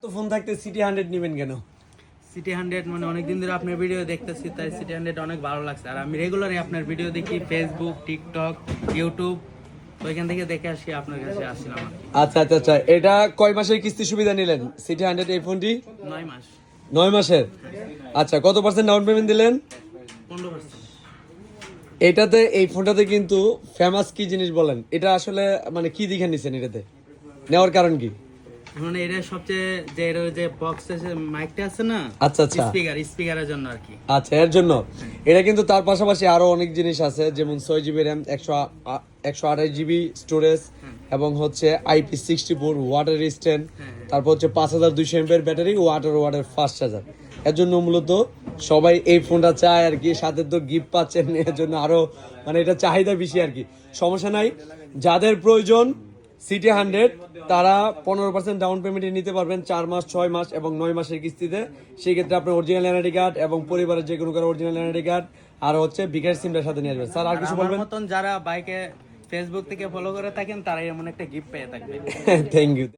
তো ফোন থাকতে সিটি 100 নেবেন কেন? সিটি 100 মানে অনেকদিন ধরে আপনার ভিডিও দেখতেছি, তাই সিটি 100 অনেক ভালো লাগছে। আর আমি রেগুলারই আপনার ভিডিও দেখি, ফেসবুক, টিকটক, ইউটিউব, তো ওইখান থেকে দেখে আসি, আপনার কাছে আসছিলাম আর কি। আচ্ছা আচ্ছা আচ্ছা, এটা কয় মাসের কিস্তি সুবিধা নিলেন সিটি 100 এই ফোনটি? 9 মাস। 9 মাসের। আচ্ছা, কত পার্সেন্ট ডাউন পেমেন্ট দিলেন? 15%। এটাতে, এই ফোনটাতে কিন্তু ফেমাস কি জিনিস বলেন, এটা আসলে মানে কি দেখে নিছেন এটাতে নেওয়ার কারণ কি? মানে এটা সবচেয়ে যে এর যে বক্স আছে, মাইকটা আছে না, আচ্ছা আচ্ছা স্পিকারের জন্য আর কি। আচ্ছা, এর জন্য। এটা কিন্তু তার পাশাপাশি আরো অনেক জিনিস আছে, যেমন 6 জিবি র্যাম, 128 জিবি স্টোরেজ, এবং হচ্ছে IP64 ওয়াটার রিস্ট্যান্ড, তারপর হচ্ছে 5200 এমপিএর ব্যাটারি ও 18 ওয়াটের ফাস্ট চার্জার। এর জন্য মূলত সবাই এই ফোনটা চায় আর কি। সাথে তো গিফট পাচ্ছেন, এর জন্য আরো মানে এটা চাহিদা বেশি আর কি। সমস্যা নাই, যাদের প্রয়োজন সিটি 100 তারা 15% ডাউন পেমেন্টে নিতে পারবেন 4 মাস, 6 মাস এবং 9 মাসের কিস্তিতে। সেই ক্ষেত্রে আপনার অরিজিনাল এনআইডি কার্ড এবং পরিবারের যে কোনো কারো অরিজিনাল এনআইডি কার্ড আর হচ্ছে বিকাশ সিমটার সাথে নিয়ে আসবেন। স্যার আর কিছু আমার বলবেন? মতন যারা বাইকে ফেসবুক থেকে ফলো করে থাকেন, তারা এমন একটা গিফট পেয়ে থাকবে। Thank you.